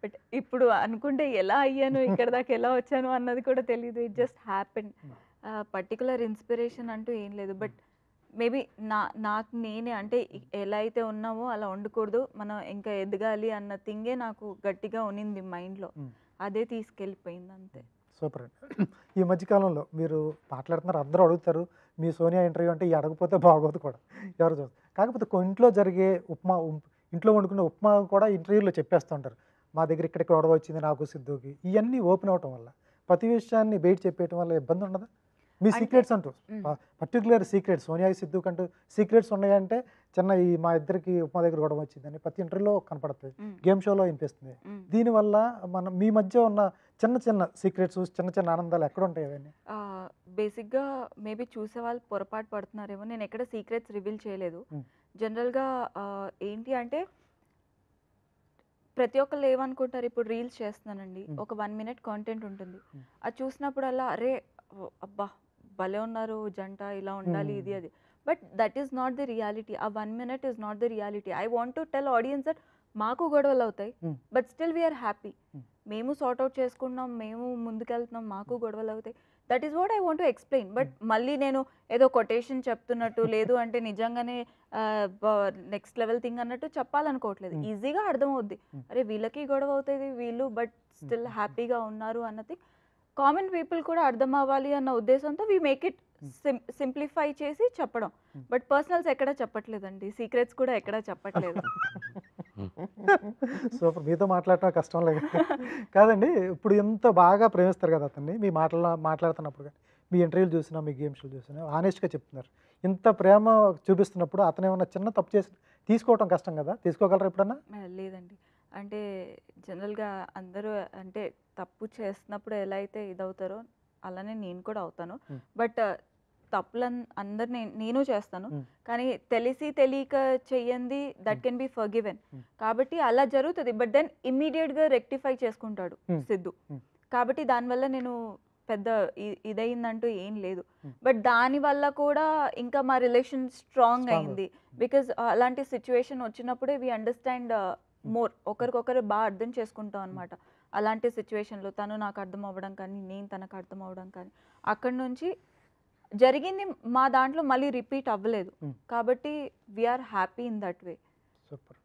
బట్ ఇప్పుడు అనుకుంటే ఎలా అయ్యాను, ఇక్కడి దాకా ఎలా వచ్చాను అన్నది కూడా తెలీదు. It just happened. Particular inspiration అంటూ ఏం లేదు. బట్ మేబీ నాకు నేనే అంటే ఎలా అయితే ఉన్నామో అలా ఉండకూడదు. మనం ఇంకా ఎదగాలి అన్న థింగే నాకు గట్టిగా ఉన్నింది మైండ్‌లో. హ్మ్. అదే తీసుకెళ్ళిపోయింది అంతే. సూపర్ అండి. ఈ మధ్య కాలంలో మీరు మాట్లాడుతున్నారు, అందరూ అడుగుతారు. మీ సోనియా ఇంటర్వ్యూ అంటే ఈ అడగపోతే బాగోదు కూడా. ఎవరు చూస్తారు. కాకపోతే ఇంట్లో జరిగే ఇంట్లో వండుకునే ఉప్మా కూడా ఇంటర్వ్యూలో చెప్పేస్తూ ఉంటారు. మా దగ్గర ఇక్కడికి గొడవ వచ్చింది నాకు సిద్ధుకి. ఇవన్నీ ఓపెన్ అవ్వటం వల్ల ప్రతి విషయాన్ని బయట చెప్పేయటం వల్ల ఇబ్బంది ఉండదా? మీ అంటే సీక్రెట్స్ అంటూ హ్మ్. పర్టిక్యులర్ సీక్రెట్స్ సోనియాకి సిద్ధుకంటూ సీక్రెట్స్ ఉన్నాయంటే చిన్న మా ఇద్దరికి ఉప్మా దగ్గర గొడవ వచ్చిందని ప్రతి ఇంటర్వ్యూలో కనపడుతుంది. హ్మ్. గేమ్ షోలో వినిపిస్తుంది. హ్మ్. దీనివల్ల మీ మధ్య ఉన్న చిన్న చిన్న సీక్రెట్స్, చిన్న చిన్న ఆనందాలు ఎక్కడుంటాయి అవన్నీ? బేసిక్‌గా మేబీ చూసేవాళ్ళు పొరపాటు పడుతున్నారేమో. నేను ఎక్కడ సీక్రెట్స్ రివీల్ చేయలేదు. హ్మ్. జనరల్‌గా ఏంటి అంటే ప్రతి ఒక్కళ్ళు ఏమనుకుంటారు, ఇప్పుడు రీల్స్ చేస్తున్నానండి. హ్మ్. ఒక 1 మినిట్ కాంటెంట్ ఉంటుంది. హ్మ్. అది చూసినప్పుడల్లా అరే! అబ్బా! భలే ఉన్నారు జంట, ఇలా ఉండాలి ఇది హ్మ్. అది. But that is not the reality. ఆ 1 minute is not the reality. I want to tell audience that మాకు గొడవలవుతాయి. Hmm. But still we are happy. Hmm. మేము సార్ట్ ఔట్ చేసుకుంటున్నాం. మేము ముందుకెళ్తున్నాం. మాకు గొడవలవుతాయి. That is what I want to explain. But మళ్ళీ నేను ఏదో కొటేషన్ చెప్తున్నట్టు, లేదు అంటే నిజంగానే నెక్స్ట్ లెవెల్ థింగ్ అన్నట్టు చెప్పాలనుకోవట్లేదు. హ్మ్. ఈజీగా అర్థమవుద్ది. హ్మ్. అరే! వీళ్ళకి గొడవ అవుతది. వీళ్ళు బట్ స్టిల్ హ్యాపీగా ఉన్నారు అన్నది కామన్ పీపుల్ కూడా అర్థం అవ్వాలి అన్న ఉద్దేశంతో వి మేక్ ఇట్ సింప్లిఫై చేసి చెప్పడం. బట్ పర్సనల్స్ ఎక్కడా చెప్పట్లేదండి. సీక్రెట్స్ కూడా ఎక్కడా చెప్పట్లేదు. సూపర్. మీతో మాట్లాడటం కష్టం లేదు. కాదండి, ఇప్పుడు ఎంత బాగా ప్రేమిస్తారు కదా అతన్ని. మీ మాట్లాడుతున్నప్పుడు గాని, మీ ఇంటర్వ్యూలు చూసినా, మీ గేమ్ షోలు చూసినా హానెస్ట్‌గా చెప్తున్నారు. ఇంత ప్రేమ చూపిస్తున్నప్పుడు అతనేమన్నా చిన్న తప్పు చేసి తీసుకోవటం కష్టం కదా! తీసుకోగలరా ఎప్పుడన్నా? లేదండి. అంటే జనరల్‌గా అందరూ అంటే తప్పు చేస్తున్నప్పుడు ఎలా అయితే ఇదవుతారో అలానే నేను కూడా అవుతాను. హ్మ్. బట్ అందరు నేను చేస్తాను. హ్మ్. కానీ తెలిసి తెలియక చెయ్యంది దట్ కెన్ బి ఫర్‌గివెన్. హ్మ్. కాబట్టి అలా జరుగుతది. బట్ దెన్ ఇమ్మీడియేట్‌గా రెక్టిఫై చేసుకుంటాడు హ్మ్. సిద్ధు. హ్మ్. కాబట్టి దానివల్ల నేను పెద్ద ఇదయిందంటూ ఏం లేదు. బట్ దాని వల్ల కూడా ఇంకా మా రిలేషన్ స్ట్రాంగ్ అయింది. బికాజ్ అలాంటి సిచ్యువేషన్ వచ్చినప్పుడే వి అండర్స్టాండ్ మోర్, ఒకరికొకరు బాగా అర్థం చేసుకుంటాం అనమాట. అలాంటి సిచ్యువేషన్లో తను నాకు అర్థం అవ్వడం కానీ, నేను తనకు అర్థం అవ్వడం కానీ, అక్కడి నుంచి జరిగింది మా దాంట్లో మళ్ళీ రిపీట్ అవ్వలేదు. కాబట్టి we are happy in that way. Super.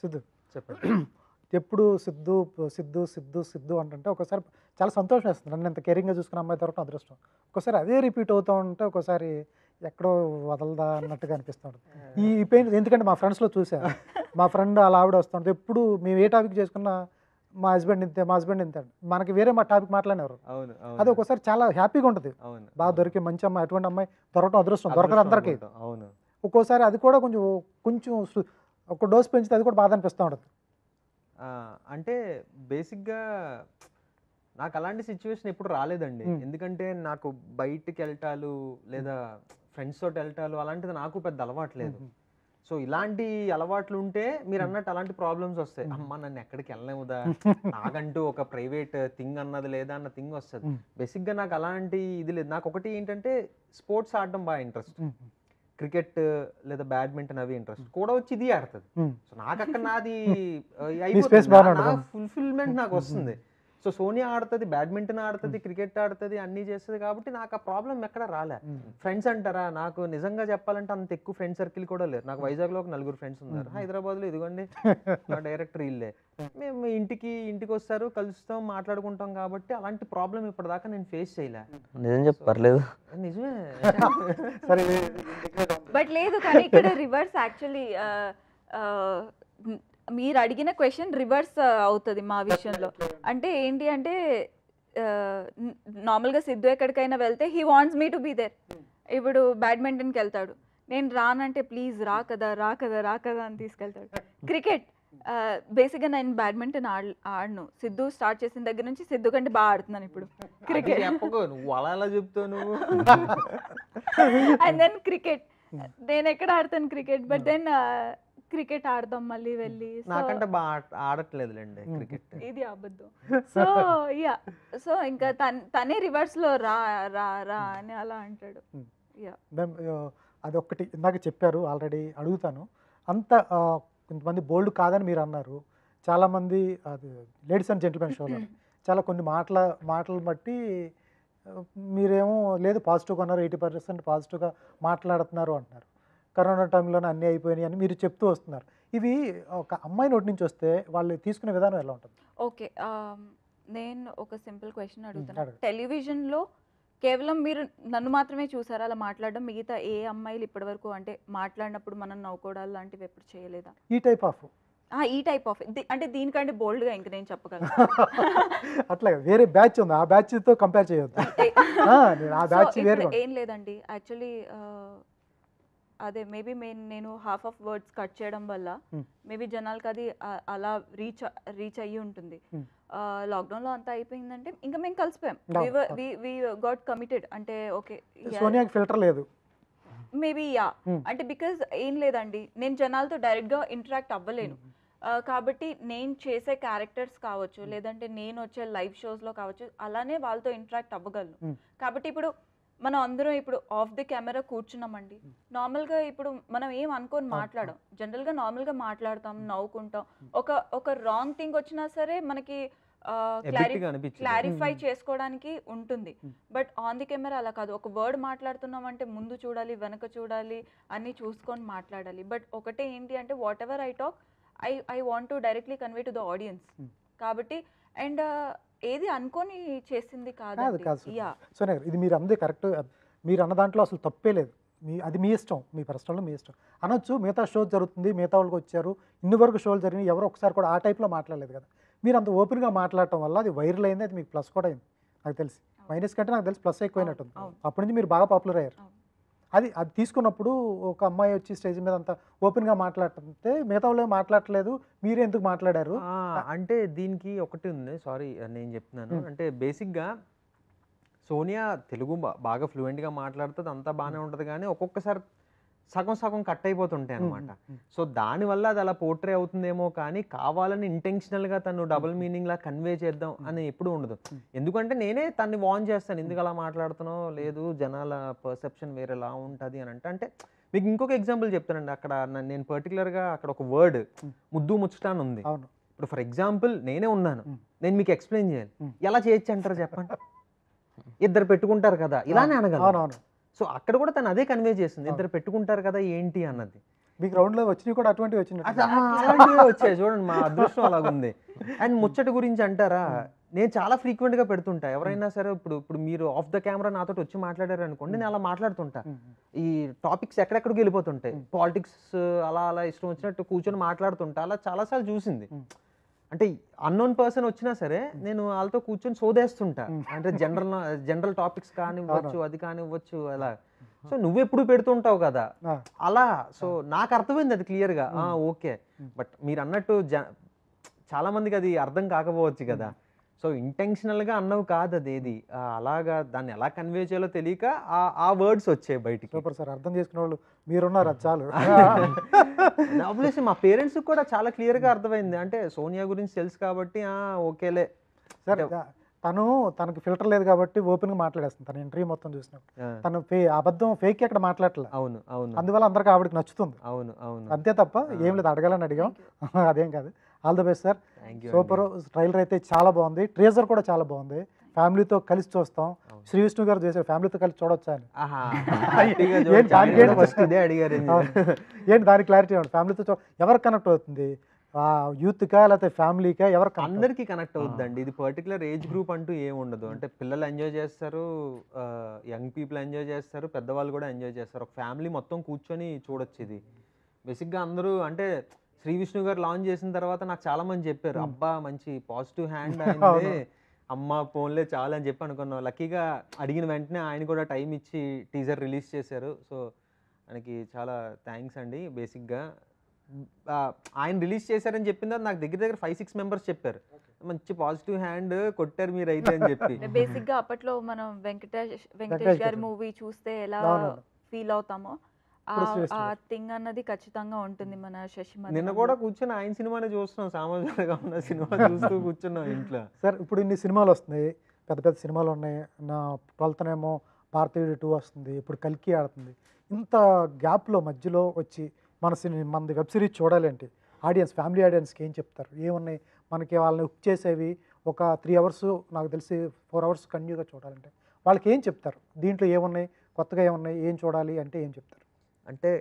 Siddhu చెప్పండి. ఎప్పుడు సిద్ధు సిద్ధు సిద్ధు సిద్ధు అంటే ఒకసారి చాలా సంతోషం వేస్తుంది. నన్ను ఎంత కేరింగ్గా చూసుకున్న అమ్మాయి దొరకడం అదృష్టం. ఒకసారి అదే రిపీట్ అవుతూ ఉంటే ఒకసారి ఎక్కడో వదలదా అన్నట్టుగా అనిపిస్తూ ఉంటుంది. ఈ పెయిన్ ఎందుకంటే మా ఫ్రెండ్స్లో చూసా, మా ఫ్రెండ్ అలా ఆవిడ వస్తుంటుంది. ఎప్పుడు మేము ఏ టాపిక్ చేసుకున్నా మా హస్బెండ్ ఇంతే, మా హస్బెండ్ ఇంతే, మనకి వేరే మా టాపిక్ మాట్లాడినారు. అవును, అది ఒకసారి చాలా హ్యాపీగా ఉంటుంది. అవును, బాగా దొరికే మంచి అమ్మాయి, అటువంటి అమ్మాయి దొరకడం అదృష్టం. దొరకదు అందరికీ. అవును. ఒక్కోసారి అది కూడా కొంచెం కొంచెం ఒక డోస్ పెంచితే అది కూడా బాధ అనిపిస్తూ ఉంటుంది. అంటే బేసిక్గా నాకు అలాంటి సిచ్యువేషన్ ఎప్పుడు రాలేదండి. ఎందుకంటే నాకు బయటికి వెళ్ళటాలు లేదా ఫ్రెండ్స్ తోటి వెళ్ళటాలు అలాంటిది నాకు పెద్ద అలవాటు లేదు. సో ఇలాంటి అలవాట్లు ఉంటే మీరు అన్నట్టు అలాంటి ప్రాబ్లమ్స్ వస్తాయి. అమ్మ నన్ను ఎక్కడికి వెళ్ళలేముదా, నాకంటూ ఒక ప్రైవేట్ థింగ్ అన్నది లేదా అన్న థింగ్ వస్తుంది. బేసిక్గా నాకు అలాంటి ఇది లేదు. నాకు ఒకటి ఏంటంటే స్పోర్ట్స్ ఆడడం బాగా ఇంట్రెస్ట్. క్రికెట్ లేదా బ్యాడ్మింటన్ అవి ఇంట్రెస్ట్ కూడా వచ్చి ఇది ఆడుతుంది. సో నాకు అక్కడ నాది ఫుల్ఫిల్మెంట్ నాకు వస్తుంది. సో సోనియా ఆడుతుంది, బ్యాడ్మింటన్ ఆడుతుంది, క్రికెట్ ఆడుతుంది, అన్నీ చేస్తుంది. కాబట్టి నాకు ఆ ప్రాబ్లం ఎక్కడ రాలే. ఫ్రెండ్స్ అంటారా, నాకు నిజంగా చెప్పాలంటే అంత ఎక్కువ ఫ్రెండ్ సర్కిల్ కూడా లేరు. నాకు వైజాగ్లో ఒక 4 ఫ్రెండ్స్ ఉన్నారు. హైదరాబాద్లో ఇదిగోండి నా డైరెక్టర్ ఇల్లే. మేము ఇంటికి వస్తారు, కలుస్తాం, మాట్లాడుకుంటాం. కాబట్టి అలాంటి ప్రాబ్లం ఇప్పటిదాకా నేను ఫేస్ చేయలే. నిజం చెప్పర్లేదు. నిజమే. సరే బట్ లేదు, కానీ ఇక్కడ రివర్స్ యాక్చువల్లీ మీరు అడిగిన క్వశ్చన్ రివర్స్ అవుతుంది మా విషయంలో. అంటే ఏంటి అంటే నార్మల్గా సిద్ధు ఎక్కడికైనా వెళ్తే he wants me to be there. ఇప్పుడు బ్యాడ్మింటన్కి వెళ్తాడు, నేను రానంటే ప్లీజ్ రా కదా అని తీసుకెళ్తాడు. క్రికెట్ బేసిక్గా నేను బ్యాడ్మింటన్ ఆడను. సిద్ధు స్టార్ట్ చేసిన దగ్గర నుంచి సిద్ధు కంటే బాగా ఆడుతున్నాను ఇప్పుడు క్రికెట్. నువ్వు అలా చెప్తావు నువ్వు. అండ్ దెన్ క్రికెట్ నేను ఎక్కడ ఆడతాను క్రికెట్, బట్ దెన్ క్రికెట్ ఆడదాం మళ్ళీ వెళ్ళి. నాకంటే బాగా ఆడట్లేదులేండి క్రికెట్, ఇది అబద్ధం. సో యా, సో ఇంకా తనే రివర్స్ లో రా రా రా అని అలా అంటాడు. యా, అదొక్కటి ఇందాక చెప్పారు, ఆల్రెడీ అడుగుతాను. అంత కొంతమంది బోల్డ్ కాదని మీరు అన్నారు. చాలామంది అది లేడీస్ అండ్ జెంటిల్మెన్ షోలో చాలా కొన్ని మాటలు బట్టి మీరేమో లేదు పాజిటివ్గా ఉన్నారు, 80% పాజిటివ్గా మాట్లాడుతున్నారు అంటున్నారు. కరోనా టైంలోనే అన్నీ అయిపోయినాయి అని మీరు చెప్తూ వస్తున్నారు. ఇవి ఒక అమ్మాయి నోటి నుంచి వస్తే వాళ్ళు తీసుకునే విధానం ఎలా ఉంటుంది? ఓకే, నేను ఒక సింపుల్ క్వశ్చన్ అడుగుతాను. టెలివిజన్లో కేవలం మీరు నన్ను మాత్రమే చూసారా అలా మాట్లాడడం? మిగతా ఏ అమ్మాయిలు ఇప్పటివరకు అంటే మాట్లాడినప్పుడు మనం నవ్వుకోవడాలు లాంటివి ఎప్పుడు చేయలేదా? ఈ టైప్ ఆఫ్ అంటే దీనికంటే బోల్డ్గా ఇంక నేను చెప్పగలను. అట్లా వేరే బ్యాచ్ ఉంది, ఆ బ్యాచ్తో కంపేర్ చేయొద్దు. ఆ బ్యాచ్ వేరే ఏం లేదండి. యాక్చువల్లీ అదే మేబీ నేను హాఫ్ ఆఫ్ వర్డ్స్ కట్ చేయడం వల్ల మేబీ జనాలకి అది అలా రీచ్ అయ్యి ఉంటుంది. లాక్డౌన్లో అంతా అయిపోయిందంటే ఇంకా మేము కలిసిపోయాం. We got committed. అంటే ఓకే, సోనియాకి ఫిల్టర్ లేదు మేబీ. యా, అంటే బికాజ్ ఏం లేదండి, నేను జనాలతో డైరెక్ట్గా ఇంటరాక్ట్ అవ్వలేను. కాబట్టి నేను చేసే క్యారెక్టర్స్ కావచ్చు, లేదంటే నేను వచ్చే లైవ్ షోస్లో కావచ్చు, అలానే వాళ్ళతో ఇంటరాక్ట్ అవ్వగలను. కాబట్టి ఇప్పుడు మనం అందరం ఇప్పుడు ఆఫ్ ది కెమెరా కూర్చున్నామండి, నార్మల్గా ఇప్పుడు మనం ఏం అనుకోని మాట్లాడాం, జనరల్గా నార్మల్గా మాట్లాడతాం, నవ్వుకుంటాం. ఒక రాంగ్ థింగ్ వచ్చినా సరే మనకి క్లారిఫై చేసుకోవడానికి ఉంటుంది. బట్ ఆన్ ది కెమెరా అలా కాదు. ఒక వర్డ్ మాట్లాడుతున్నాం అంటే ముందు చూడాలి, వెనక చూడాలి, అన్నీ చూసుకొని మాట్లాడాలి. బట్ ఒకటే ఏంటి అంటే what ever I talk I want to directly convey to the audience. కాబట్టి అండ్ ఏది అనుకొని చేసింది కాదు. సోనియా ఇది మీరు అందే కరెక్ట్. మీరు అన్న దాంట్లో అసలు తప్పే లేదు. అది మీ ఇష్టం, మీ పర్సనల్ మీ ఇష్టం అనొచ్చు. మిగతా షో జరుగుతుంది, మిగతా వాళ్ళకి వచ్చారు, ఇన్ని వరకు షోలు జరిగినాయి, ఎవరు ఒకసారి కూడా ఆ టైప్లో మాట్లాడలేదు కదా. మీరు అంత ఓపెన్గా మాట్లాడటం వల్ల అది వైరల్ అయింది, అది మీకు ప్లస్ కూడా అయింది నాకు తెలిసి. మైనస్ కంటే నాకు తెలిసి ప్లస్ ఎక్కువైనట్టుంది. అప్పటి నుంచి మీరు బాగా పాపులర్ అయ్యారు. అది తీసుకున్నప్పుడు ఒక అమ్మాయి వచ్చి స్టేజ్ మీద అంతా ఓపెన్గా మాట్లాడుతుంటే మిగతా వాళ్ళు మాట్లాడలేదు, మీరే ఎందుకు మాట్లాడారు? అంటే దీనికి ఒకటి ఉంది, సారీ నేను చెప్తున్నాను. అంటే బేసిక్గా సోనియా తెలుగు బాగా ఫ్లూయెంట్గా మాట్లాడుతుంది, అంతా బాగానే ఉంటుంది. కానీ ఒక్కొక్కసారి సగం సగం కట్ అయిపోతుంటాయి అనమాట. సో దానివల్ల అది అలా పోర్ట్రే అవుతుందేమో కానీ కావాలని ఇంటెన్షనల్గా తను డబుల్ మీనింగ్ లా కన్వే చేద్దాం అని ఎప్పుడు ఉండదు. ఎందుకంటే నేనే తన్ని వార్న్ చేస్తాను, ఎందుకు అలా మాట్లాడుతున్నావు, లేదు జనాల పర్సెప్షన్ వేరేలా ఉంటుంది అని అంటే మీకు ఇంకొక ఎగ్జాంపుల్ చెప్తానండి. అక్కడ నేను పర్టికులర్గా అక్కడ ఒక వర్డ్ ముద్దు ముచ్చట అని ఉంది. ఇప్పుడు ఫర్ ఎగ్జాంపుల్ నేనే ఉన్నాను, నేను మీకు ఎక్స్ప్లెయిన్ చేయాలి, ఎలా చేయొచ్చు అంటారు చెప్పండి? ఇద్దరు పెట్టుకుంటారు కదా ఇలానే అనగలను. సో అక్కడ కూడా తను అదే కన్వే చేస్తుంది, ఇద్దరు పెట్టుకుంటారు కదా ఏంటి అన్నది. మీకు రౌండ్లో వచ్చినవి కూడా అటువంటివి వచ్చినాయి, అలాంటివే వచ్చాయి చూడండి, మా అదృష్టం అలాగుంది. అండ్ ముచ్చట గురించి అంటారా, నేను చాలా ఫ్రీక్వెంట్గా పెడుతుంటా. ఎవరైనా సరే ఇప్పుడు మీరు ఆఫ్ ద కెమెరా నాతో వచ్చి మాట్లాడారు అనుకోండి, నేను అలా మాట్లాడుతుంటా. ఈ టాపిక్స్ ఎక్కడెక్కడికి వెళ్ళిపోతుంటాయి, పాలిటిక్స్ అలా అలా ఇష్టం వచ్చినట్టు కూర్చొని మాట్లాడుతుంటా. అలా చాలాసార్లు చూసింది. అంటే అన్నోన్ పర్సన్ వచ్చినా సరే నేను వాళ్ళతో కూర్చొని సోదేస్తుంటా. అంటే జనరల్ టాపిక్స్ కానివ్వచ్చు, అది కానివ్వచ్చు అలా. సో నువ్వు ఎప్పుడు పెడుతుంటావు కదా అలా. సో నాకు అర్థమైంది అది క్లియర్గా, ఓకే. బట్ మీరు అన్నట్టు చాలా మందికి అది అర్థం కాకపోవచ్చు కదా. సో ఇంటెన్షనల్గా అన్నవి కాదు అది ఏది, అలాగా దాన్ని ఎలా కన్వే చేయాలో తెలియక ఆ వర్డ్స్ వచ్చాయి బయటికి. సూపర్ సార్, అర్థం చేసుకునే వాళ్ళు మీరున్నారు, అది చాలు. ఆబ్వియస్లీ మా పేరెంట్స్ కూడా చాలా క్లియర్గా అర్థమైంది. అంటే సోనియా గురించి తెలుసు కాబట్టి ఓకేలే సార్. తనకి ఫిల్టర్ లేదు కాబట్టి ఓపెన్గా మాట్లాడేస్తుంది. తన ఇంటర్వ్యూ మొత్తం చూసినప్పుడు తను అబద్ధం ఫేక్ ఎక్కడ మాట్లాడలేదు. అవును అవును. అందువల్ల అందరికి ఆవిడకి నచ్చుతుంది. అవును అవును. అంతే తప్ప ఏం లేదు, అడగాలని అడిగాం, అదేం కాదు. All the best sir. Super. Trailer అయితే చాలా బాగుంది, ట్రేజర్ కూడా చాలా బాగుంది. ఫ్యామిలీతో కలిసి చూస్తాం. శ్రీ విష్ణు గారు చేశారు, ఫ్యామిలీతో కలిసి చూడొచ్చా అని. ఏంటి దాని క్లారిటీ ఉంది? ఫ్యామిలీతో ఎవరు కనెక్ట్ అవుతుంది, యూత్కా లేకపోతే ఫ్యామిలీకా, ఎవరికి? అందరికీ కనెక్ట్ అవుతుందండి. ఇది పర్టికులర్ ఏజ్ గ్రూప్ అంటూ ఏమి ఉండదు. అంటే పిల్లలు ఎంజాయ్ చేస్తారు, యంగ్ పీపుల్ ఎంజాయ్ చేస్తారు, పెద్దవాళ్ళు కూడా ఎంజాయ్ చేస్తారు. ఒక ఫ్యామిలీ మొత్తం కూర్చొని చూడొచ్చు. ఇది బేసిక్గా అందరూ అంటే శ్రీ విష్ణు గారు లాంచ్ చేసిన తర్వాత నాకు చాలా మంది చెప్పారు, అబ్బా మంచి పాజిటివ్ హ్యాండ్ అయింది, అమ్మ ఫోన్లే చాలా అని చెప్పి అనుకున్నాం. లక్కీగా అడిగిన వెంటనే ఆయన కూడా టైం ఇచ్చి టీజర్ రిలీజ్ చేశారు. సో ఆయనకి చాలా థ్యాంక్స్ అండి. బేసిక్గా ఆయన రిలీజ్ చేశారని చెప్పిందా నాకు దగ్గర 5-6 మెంబర్స్ చెప్పారు, మంచి పాజిటివ్ హ్యాండ్ కొట్టారు మీరు అయితే అని చెప్పి. బేసిక్ గా అప్పట్లో మనం వెంకటేష్ గారి మూవీ చూస్తే ఎలా ఫీల్ అవుతామో ఆ థింగ్ అన్నది ఖచ్చితంగా ఉంటుంది మన శశి. నిన్న కూడా కూర్చొని ఆయన సినిమానే చూస్తున్నాం, సామాజికంగా ఉన్న సినిమా చూస్తూ కూర్చున్నాం ఇంట్లో. సార్ ఇప్పుడు ఇన్ని సినిమాలు వస్తున్నాయి, పెద్ద పెద్ద సినిమాలు ఉన్నాయి. నా 12th ఏమో భారతీయుడు 2 వస్తుంది, ఇప్పుడు కల్కి ఆడుతుంది. ఇంత గ్యాప్లో మధ్యలో వచ్చి మనది వెబ్ సిరీస్ చూడాలి అంటే ఆడియన్స్, ఫ్యామిలీ ఆడియన్స్కి ఏం చెప్తారు? ఏమున్నాయి మనకి వాళ్ళని హుక్ చేసేవి? ఒక 3 అవర్స్ నాకు తెలిసి 4 అవర్స్ కంటిన్యూగా చూడాలంటే వాళ్ళకి ఏం చెప్తారు? దీంట్లో ఏమున్నాయి, కొత్తగా ఏమున్నాయి, ఏం చూడాలి అంటే ఏం చెప్తారు? అంటే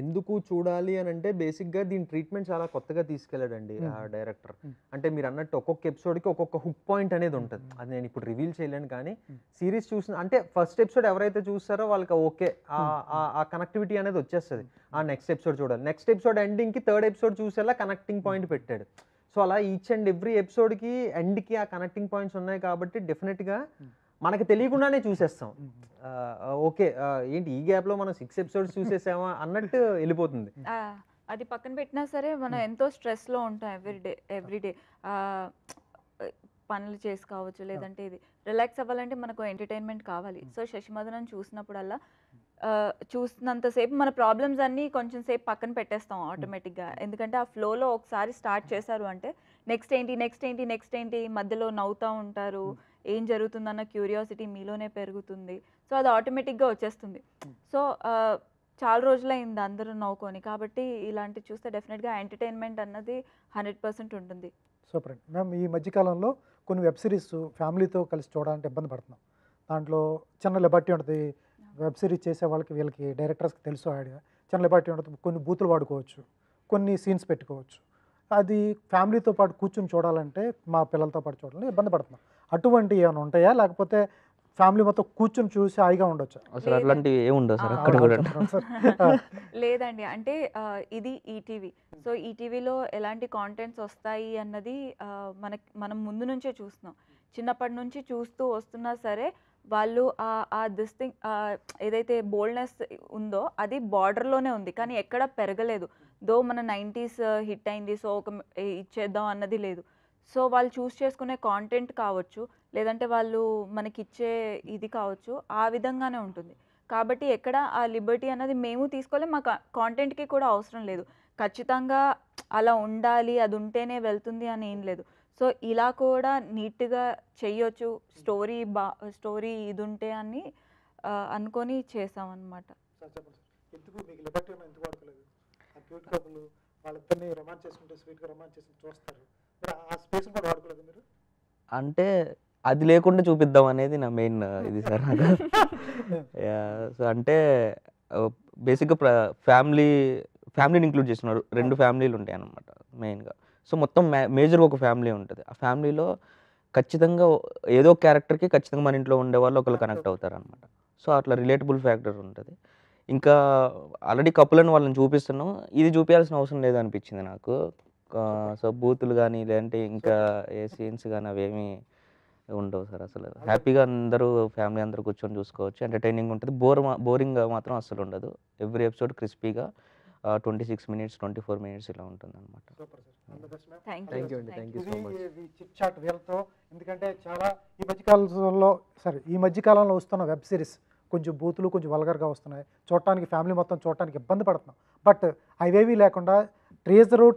ఎందుకు చూడాలి అని అంటే బేసిక్గా దీని ట్రీట్మెంట్ చాలా కొత్తగా తీసుకెళ్ళాడండి ఆ డైరెక్టర్. అంటే మీరు అన్నట్టు ఒక్కొక్క ఎపిసోడ్కి ఒక్కొక్క హుక్ పాయింట్ అనేది ఉంటుంది. అది నేను ఇప్పుడు రివీల్ చేయలేను, కానీ సిరీస్ చూసిన అంటే ఫస్ట్ ఎపిసోడ్ ఎవరైతే చూస్తారో వాళ్ళకి ఓకే ఆ కనెక్టివిటీ అనేది వచ్చేస్తుంది. ఆ నెక్స్ట్ ఎపిసోడ్ చూడాలి, నెక్స్ట్ ఎపిసోడ్ ఎండింగ్కి 3rd ఎపిసోడ్ చూసేలా కనెక్టింగ్ పాయింట్ పెట్టాడు. సో అలా ఈచ్ అండ్ ఎవ్రీ ఎపిసోడ్కి ఎండ్కి ఆ కనెక్టింగ్ పాయింట్స్ ఉన్నాయి కాబట్టి డెఫినెట్గా మనకు తెలియకుండానే చూసేస్తాం. ఓకే ఏంటి ఈ గ్యాప్లో మనం 6 ఎపిసోడ్స్ చూసేసామా అన్నట్టు వెళ్ళిపోతుంది. అది పక్కన పెట్టినా సరే మనం ఎంతో స్ట్రెస్లో ఉంటాం ఎవ్రీడే పనులు చేసి కావచ్చు, లేదంటే ఇది రిలాక్స్ అవ్వాలంటే మనకు ఎంటర్టైన్మెంట్ కావాలి. సో శశిమదనం చూసినప్పుడల్లా చూసినంతసేపు మన ప్రాబ్లమ్స్ అన్నీ కొంచెం సేపు పక్కన పెట్టేస్తాం ఆటోమేటిక్గా. ఎందుకంటే ఆ ఫ్లోలో ఒకసారి స్టార్ట్ చేశారు అంటే నెక్స్ట్ ఏంటి మధ్యలో నవ్వుతూ ఉంటారు, ఏం జరుగుతుందన్న క్యూరియాసిటీ మీలోనే పెరుగుతుంది. సో అది ఆటోమేటిక్గా వచ్చేస్తుంది. సో చాలా రోజులైంది అందరూ నవ్వుకొని, కాబట్టి ఇలాంటివి చూస్తే డెఫినెట్గా ఎంటర్టైన్మెంట్ అన్నది 100% ఉంటుంది. సూపర్ అండి. మ్యామ్ ఈ మధ్యకాలంలో కొన్ని వెబ్ సిరీస్ ఫ్యామిలీతో కలిసి చూడాలంటే ఇబ్బంది పడుతున్నాం. దాంట్లో చిన్న లిబర్టీ ఉంటుంది, వెబ్ సిరీస్ చేసే వాళ్ళకి వీళ్ళకి డైరెక్టర్స్కి తెలుసు ఐడియా, చిన్న లిబర్టీ ఉంటుంది. కొన్ని బూతులు వాడుకోవచ్చు, కొన్ని సీన్స్ పెట్టుకోవచ్చు. అది ఫ్యామిలీతో పాటు కూర్చొని చూడాలంటే మా పిల్లలతో పాటు చూడాలంటే ఇబ్బంది పడుతున్నాం. అటువంటి ఏమైనా ఉంటాయా, లేకపోతే ఫ్యామిలీ మొత్తం కూర్చొని చూసి హాయిగా ఉండొచ్చు? అసలు అట్లాంటివి ఏముండవు సార్ అక్కడ కూడా. లేదండి, అంటే ఇది ఈటీవీ. సో ఈటీవీలో ఎలాంటి కాంటెంట్స్ వస్తాయి అన్నది మనం ముందు నుంచే చూస్తున్నాం. చిన్నప్పటి నుంచి చూస్తూ వస్తున్నా సరే వాళ్ళు దిస్ థింగ్ ఏదైతే బోల్డ్నెస్ ఉందో అది బార్డర్లోనే ఉంది, కానీ ఎక్కడ పెరగలేదు. దో మన 90s హిట్ అయింది, సో ఒక ఇచ్చేద్దాం అన్నది లేదు. సో వాళ్ళు చూస్ చేసుకునే కాంటెంట్ కావచ్చు, లేదంటే వాళ్ళు మనకిచ్చే ఇది కావచ్చు, ఆ విధంగానే ఉంటుంది. కాబట్టి ఎక్కడ ఆ లిబర్టీ అనేది మేము తీసుకోవాలి, మా కాంటెంట్కి కూడా అవసరం లేదు. ఖచ్చితంగా అలా ఉండాలి, అది ఉంటేనే వెళ్తుంది అని ఏం లేదు. సో ఇలా కూడా నీట్గా చెయ్యొచ్చు, స్టోరీ ఇది ఉంటే అని అనుకొని చేసామన్నమాట. సార్ చెప్పండి సార్, ఎందుకు మీకు లిబర్టీ ఎందుకు వాడుకోలేదు? ఆ క్యూట్ కపుల్ వాళ్ళిద్దరిని రొమాన్స్ చేసుకుంటే స్వీట్గా రొమాన్స్ చేసి చూస్తారు, మరి ఆ స్పేస్ కూడా వాడుకోలేదు మీరు? అంటే అది లేకుండా చూపిద్దాం అనేది నా మెయిన్ ఇది సార్ నాకు. సో అంటే బేసిక్గా ఫ్యామిలీని ఇంక్లూడ్ చేస్తున్నారు. 2 ఫ్యామిలీలు ఉంటాయి అన్నమాట మెయిన్గా. సో మొత్తం మేజర్గా ఒక ఫ్యామిలీ ఉంటుంది. ఆ ఫ్యామిలీలో ఖచ్చితంగా ఏదో క్యారెక్టర్కి ఖచ్చితంగా మన ఇంట్లో ఉండే వాళ్ళు ఒకళ్ళు కనెక్ట్ అవుతారు అనమాట. సో అట్లా రిలేటబుల్ ఫ్యాక్టర్ ఉంటుంది. ఇంకా ఆల్రెడీ కపుల్ అని వాళ్ళని చూపిస్తున్నాం, ఇది చూపించాల్సిన అవసరం లేదనిపించింది నాకు. సో బూతులు కానీ లేదంటే ఇంకా ఏ సీన్స్ కానీ అవేమీ ఉండవు సార్. అసలు హ్యాపీగా ఫ్యామిలీ అందరూ కూర్చొని చూసుకోవచ్చు, ఎంటర్టైనింగ్ ఉంటుంది. బోరింగ్ మాత్రం అస్సలు ఉండదు. ఎవ్రీ ఎపిసోడ్ క్రిస్పీగా 26 minutes 24 minutes ఇలా ఉంటుంది అనమాట. Super sir, all the best ma'am. Thank thank you you. అండి, థ్యాంక్ యూ సో మచ్. ఇది చిట్ చాట్ వీళ్ళతో, ఎందుకంటే చాలా ఈ మధ్యకాలంలో వస్తున్న వెబ్ సిరీస్ కొంచెం బూతులు కొంచెం వల్గర్గా వస్తున్నాయి, చూడటానికి ఫ్యామిలీ మొత్తం చూడటానికి ఇబ్బంది పడుతున్నాం. బట్ అవేవీ లేకుండా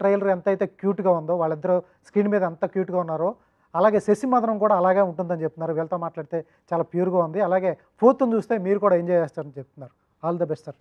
ట్రైలర్ ఎంతైతే క్యూట్గా ఉందో, వాళ్ళిద్దరూ స్క్రీన్ మీద ఎంత క్యూట్గా ఉన్నారో అలాగే శశిమధనం కూడా అలాగే ఉంటుందని చెప్తున్నారు. వీళ్ళతో మాట్లాడితే చాలా ప్యూర్గా ఉంది. అలాగే 4th చూస్తే మీరు కూడా ఎంజాయ్ చేస్తారని చెప్తున్నారు. All the best sir.